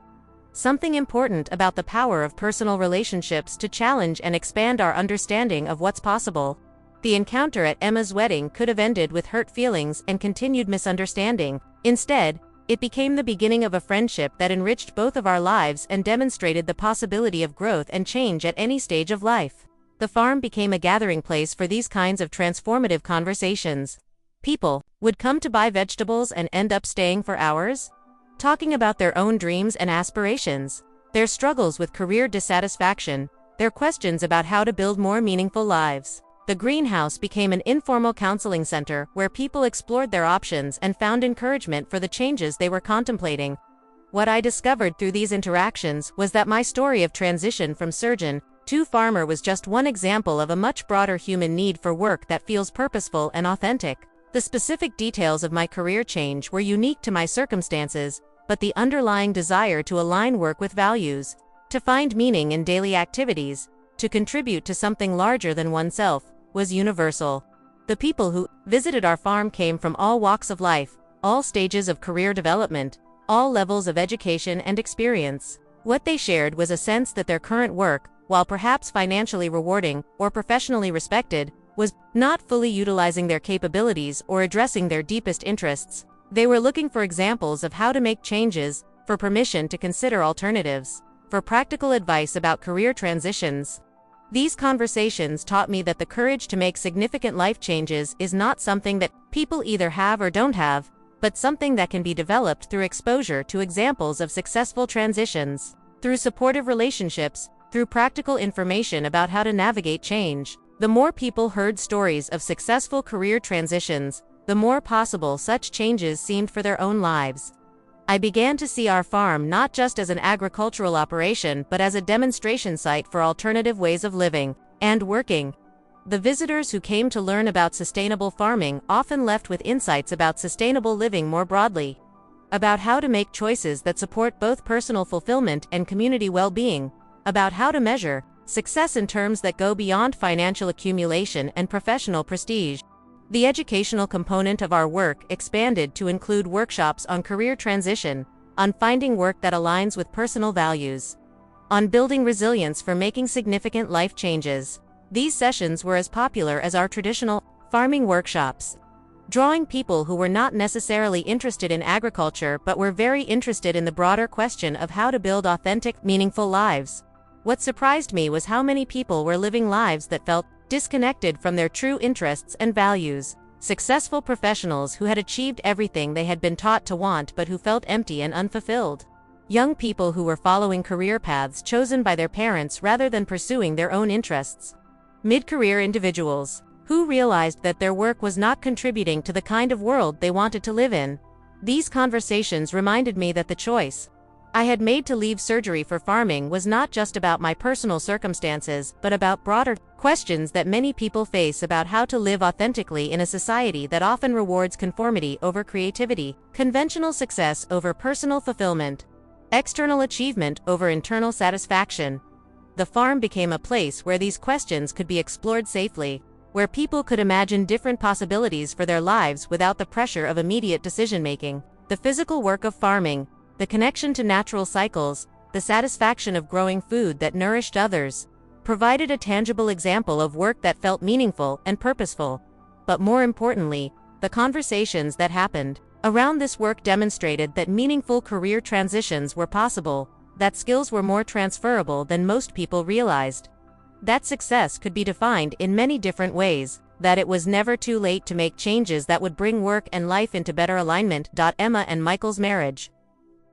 something important about the power of personal relationships to challenge and expand our understanding of what's possible. The encounter at Emma's wedding could have ended with hurt feelings and continued misunderstanding. Instead, it became the beginning of a friendship that enriched both of our lives and demonstrated the possibility of growth and change at any stage of life. The farm became a gathering place for these kinds of transformative conversations. People would come to buy vegetables and end up staying for hours, talking about their own dreams and aspirations, their struggles with career dissatisfaction, their questions about how to build more meaningful lives. The greenhouse became an informal counseling center where people explored their options and found encouragement for the changes they were contemplating. What I discovered through these interactions was that my story of transition from surgeon to farmer was just one example of a much broader human need for work that feels purposeful and authentic. The specific details of my career change were unique to my circumstances, but the underlying desire to align work with values, to find meaning in daily activities, to contribute to something larger than oneself, was universal. The people who visited our farm came from all walks of life, all stages of career development, all levels of education and experience. What they shared was a sense that their current work, while perhaps financially rewarding or professionally respected, was not fully utilizing their capabilities or addressing their deepest interests. They were looking for examples of how to make changes, for permission to consider alternatives, for practical advice about career transitions. These conversations taught me that the courage to make significant life changes is not something that people either have or don't have, but something that can be developed through exposure to examples of successful transitions, through supportive relationships, through practical information about how to navigate change. The more people heard stories of successful career transitions, the more possible such changes seemed for their own lives. I began to see our farm not just as an agricultural operation but as a demonstration site for alternative ways of living and working. The visitors who came to learn about sustainable farming often left with insights about sustainable living more broadly. about how to make choices that support both personal fulfillment and community well-being, about how to measure success in terms that go beyond financial accumulation and professional prestige. The educational component of our work expanded to include workshops on career transition, on finding work that aligns with personal values, on building resilience for making significant life changes. These sessions were as popular as our traditional farming workshops, drawing people who were not necessarily interested in agriculture but were very interested in the broader question of how to build authentic, meaningful lives. What surprised me was how many people were living lives that felt disconnected from their true interests and values. Successful professionals who had achieved everything they had been taught to want but who felt empty and unfulfilled. Young people who were following career paths chosen by their parents rather than pursuing their own interests. Mid-career individuals who realized that their work was not contributing to the kind of world they wanted to live in. These conversations reminded me that the choice I had made to leave surgery for farming was not just about my personal circumstances, but about broader questions that many people face about how to live authentically in a society that often rewards conformity over creativity, conventional success over personal fulfillment, external achievement over internal satisfaction. The farm became a place where these questions could be explored safely, where people could imagine different possibilities for their lives without the pressure of immediate decision-making. The physical work of farming, the connection to natural cycles, the satisfaction of growing food that nourished others, provided a tangible example of work that felt meaningful and purposeful. But more importantly, the conversations that happened around this work demonstrated that meaningful career transitions were possible, that skills were more transferable than most people realized, that success could be defined in many different ways, that it was never too late to make changes that would bring work and life into better alignment. Emma and Michael's marriage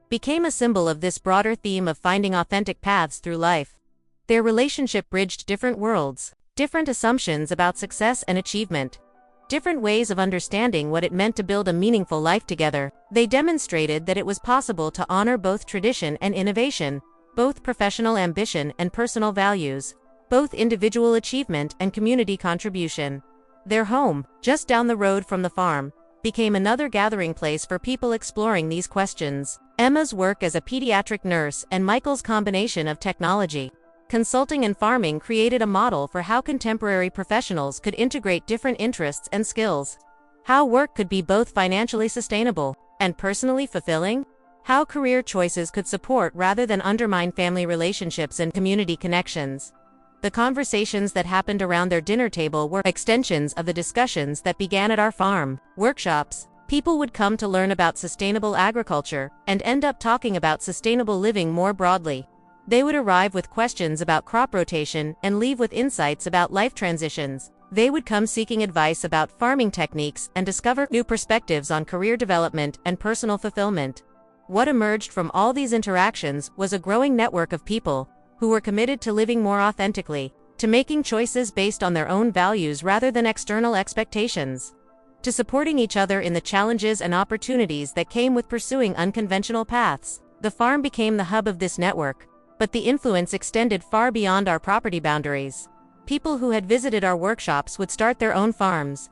became a symbol of this broader theme of finding authentic paths through life. Their relationship bridged different worlds, different assumptions about success and achievement, different ways of understanding what it meant to build a meaningful life together. They demonstrated that it was possible to honor both tradition and innovation, both professional ambition and personal values, both individual achievement and community contribution. Their home, just down the road from the farm, became another gathering place for people exploring these questions. Emma's work as a pediatric nurse and Michael's combination of technology, consulting and farming created a model for how contemporary professionals could integrate different interests and skills. How work could be both financially sustainable and personally fulfilling. How career choices could support rather than undermine family relationships and community connections. The conversations that happened around their dinner table were extensions of the discussions that began at our farm workshops. People would come to learn about sustainable agriculture and end up talking about sustainable living more broadly. They would arrive with questions about crop rotation and leave with insights about life transitions. They would come seeking advice about farming techniques and discover new perspectives on career development and personal fulfillment. What emerged from all these interactions was a growing network of people who were committed to living more authentically, to making choices based on their own values rather than external expectations, to supporting each other in the challenges and opportunities that came with pursuing unconventional paths. The farm became the hub of this network, but the influence extended far beyond our property boundaries. People who had visited our workshops would start their own farms,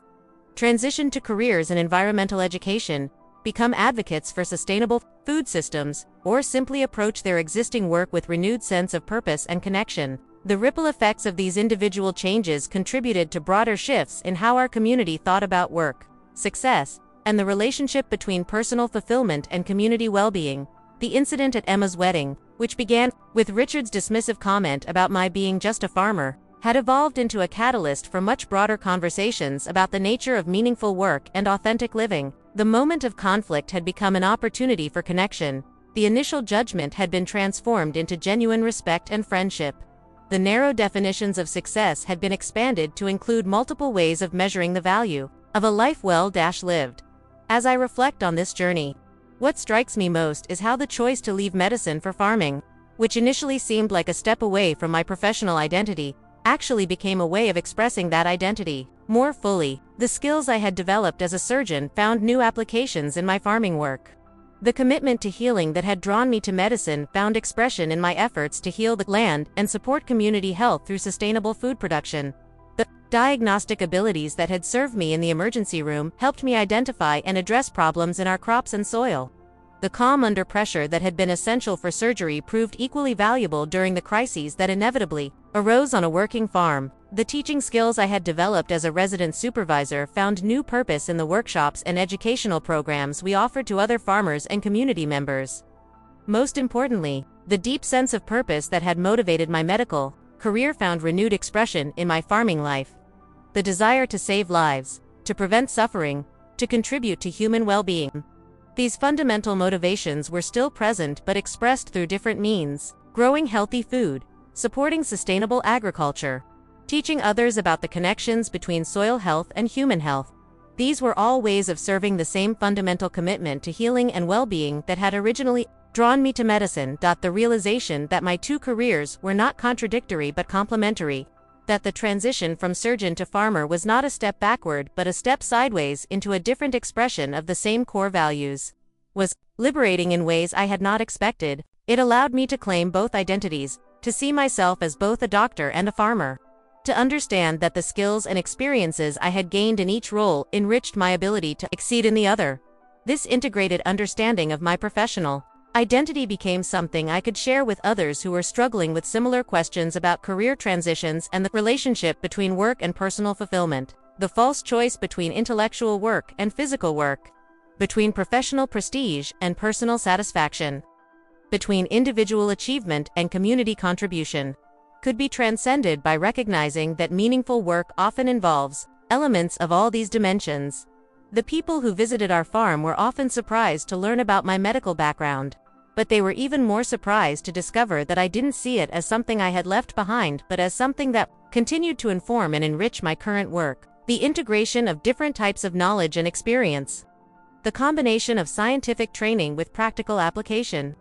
transition to careers in environmental education, become advocates for sustainable food systems, or simply approach their existing work with renewed sense of purpose and connection. The ripple effects of these individual changes contributed to broader shifts in how our community thought about work, success, and the relationship between personal fulfillment and community well-being. The incident at Emma's wedding, which began with Richard's dismissive comment about my being just a farmer, had evolved into a catalyst for much broader conversations about the nature of meaningful work and authentic living. The moment of conflict had become an opportunity for connection. The initial judgment had been transformed into genuine respect and friendship. The narrow definitions of success had been expanded to include multiple ways of measuring the value of a life well-lived. As I reflect on this journey, what strikes me most is how the choice to leave medicine for farming, which initially seemed like a step away from my professional identity, actually became a way of expressing that identity more fully. The skills I had developed as a surgeon found new applications in my farming work. The commitment to healing that had drawn me to medicine found expression in my efforts to heal the land and support community health through sustainable food production. The diagnostic abilities that had served me in the emergency room helped me identify and address problems in our crops and soil. The calm under pressure that had been essential for surgery proved equally valuable during the crises that inevitably arose on a working farm. The teaching skills I had developed as a resident supervisor found new purpose in the workshops and educational programs we offered to other farmers and community members. Most importantly, the deep sense of purpose that had motivated my medical career found renewed expression in my farming life. The desire to save lives, to prevent suffering, to contribute to human well-being. These fundamental motivations were still present but expressed through different means: growing healthy food, supporting sustainable agriculture, teaching others about the connections between soil health and human health. These were all ways of serving the same fundamental commitment to healing and well-being that had originally drawn me to medicine. The realization that my two careers were not contradictory but complementary, that the transition from surgeon to farmer was not a step backward but a step sideways into a different expression of the same core values, was liberating in ways I had not expected. It allowed me to claim both identities, to see myself as both a doctor and a farmer, to understand that the skills and experiences I had gained in each role enriched my ability to exceed in the other. This integrated understanding of my professional identity became something I could share with others who were struggling with similar questions about career transitions and the relationship between work and personal fulfillment, the false choice between intellectual work and physical work, between professional prestige and personal satisfaction, between individual achievement and community contribution, could be transcended by recognizing that meaningful work often involves elements of all these dimensions. The people who visited our farm were often surprised to learn about my medical background, but they were even more surprised to discover that I didn't see it as something I had left behind but as something that continued to inform and enrich my current work. The integration of different types of knowledge and experience, the combination of scientific training with practical application,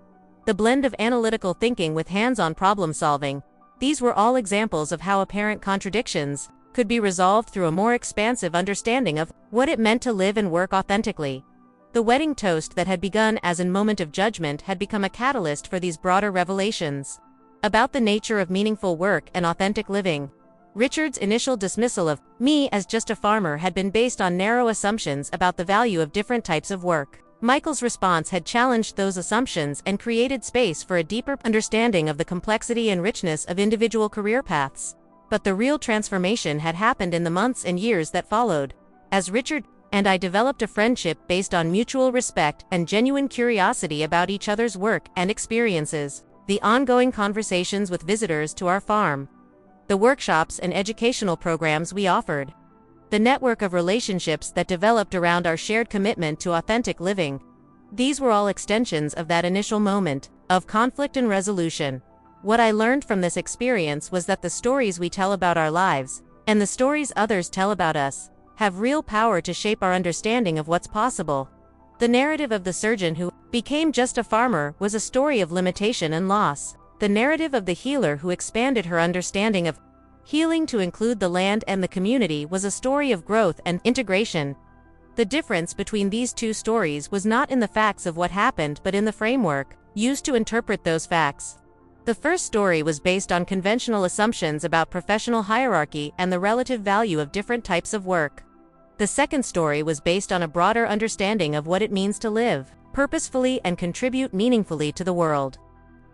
the blend of analytical thinking with hands-on problem solving, these were all examples of how apparent contradictions could be resolved through a more expansive understanding of what it meant to live and work authentically. The wedding toast that had begun as a moment of judgment had become a catalyst for these broader revelations about the nature of meaningful work and authentic living. Richard's initial dismissal of me as just a farmer had been based on narrow assumptions about the value of different types of work. Michael's response had challenged those assumptions and created space for a deeper understanding of the complexity and richness of individual career paths. But the real transformation had happened in the months and years that followed. As Richard and I developed a friendship based on mutual respect and genuine curiosity about each other's work and experiences, the ongoing conversations with visitors to our farm, the workshops and educational programs we offered, the network of relationships that developed around our shared commitment to authentic living. These were all extensions of that initial moment of conflict and resolution. What I learned from this experience was that the stories we tell about our lives, and the stories others tell about us, have real power to shape our understanding of what's possible. The narrative of the surgeon who became just a farmer was a story of limitation and loss. The narrative of the healer who expanded her understanding of healing to include the land and the community was a story of growth and integration. The difference between these two stories was not in the facts of what happened but in the framework used to interpret those facts. The first story was based on conventional assumptions about professional hierarchy and the relative value of different types of work. The second story was based on a broader understanding of what it means to live purposefully and contribute meaningfully to the world.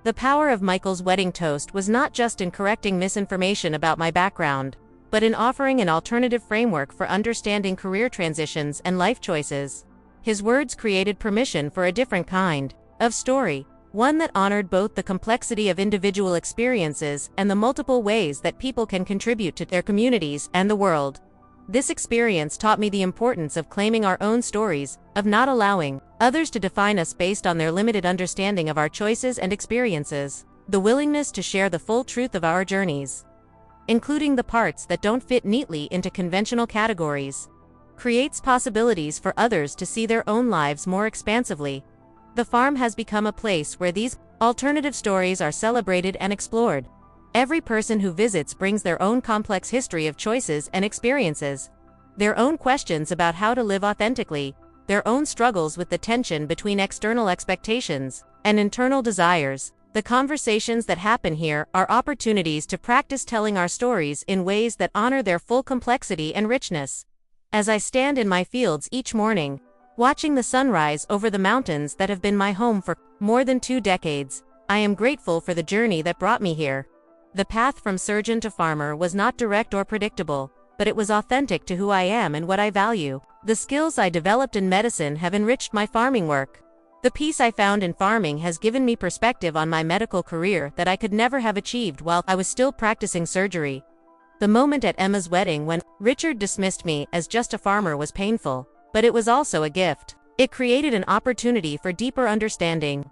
The power of Michael's wedding toast was not just in correcting misinformation about my background, but in offering an alternative framework for understanding career transitions and life choices. His words created permission for a different kind of story, one that honored both the complexity of individual experiences and the multiple ways that people can contribute to their communities and the world. This experience taught me the importance of claiming our own stories, of not allowing others to define us based on their limited understanding of our choices and experiences, the willingness to share the full truth of our journeys, including the parts that don't fit neatly into conventional categories, creates possibilities for others to see their own lives more expansively. The farm has become a place where these alternative stories are celebrated and explored. Every person who visits brings their own complex history of choices and experiences, their own questions about how to live authentically, their own struggles with the tension between external expectations and internal desires. The conversations that happen here are opportunities to practice telling our stories in ways that honor their full complexity and richness. As I stand in my fields each morning, Watching the sunrise over the mountains that have been my home for more than 2 decades, I am grateful for the journey that brought me here. The path from surgeon to farmer was not direct or predictable, but it was authentic to who I am and what I value. The skills I developed in medicine have enriched my farming work. The peace I found in farming has given me perspective on my medical career that I could never have achieved while I was still practicing surgery. The moment at Emma's wedding when Richard dismissed me as just a farmer was painful, but it was also a gift. It created an opportunity for deeper understanding,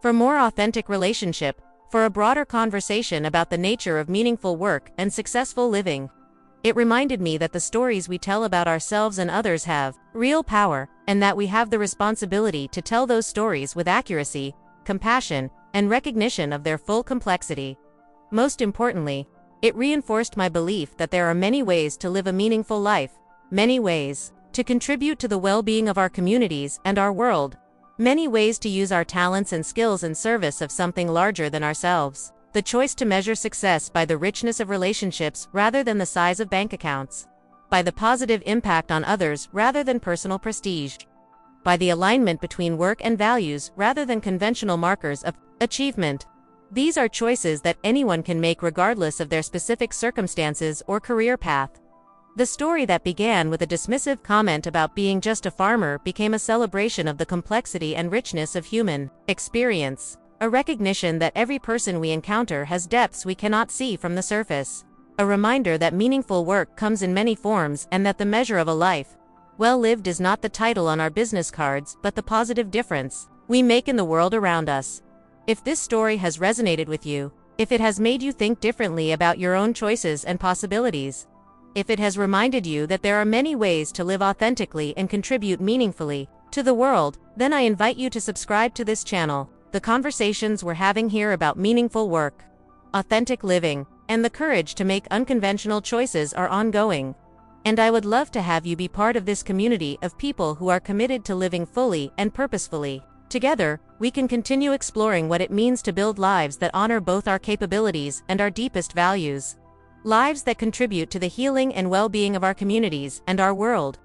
for more authentic relationship, for a broader conversation about the nature of meaningful work and successful living. It reminded me that the stories we tell about ourselves and others have real power, and that we have the responsibility to tell those stories with accuracy, compassion, and recognition of their full complexity. Most importantly, it reinforced my belief that there are many ways to live a meaningful life, many ways to contribute to the well-being of our communities and our world, many ways to use our talents and skills in service of something larger than ourselves. The choice to measure success by the richness of relationships rather than the size of bank accounts, by the positive impact on others rather than personal prestige, by the alignment between work and values rather than conventional markers of achievement. These are choices that anyone can make regardless of their specific circumstances or career path. The story that began with a dismissive comment about being just a farmer became a celebration of the complexity and richness of human experience, a recognition that every person we encounter has depths we cannot see from the surface, a reminder that meaningful work comes in many forms and that the measure of a life well lived is not the title on our business cards but the positive difference we make in the world around us. If this story has resonated with you, if it has made you think differently about your own choices and possibilities, if it has reminded you that there are many ways to live authentically and contribute meaningfully to the world, then I invite you to subscribe to this channel. The conversations we're having here about meaningful work, authentic living, and the courage to make unconventional choices are ongoing. And I would love to have you be part of this community of people who are committed to living fully and purposefully. Together, we can continue exploring what it means to build lives that honor both our capabilities and our deepest values. Lives that contribute to the healing and well-being of our communities and our world.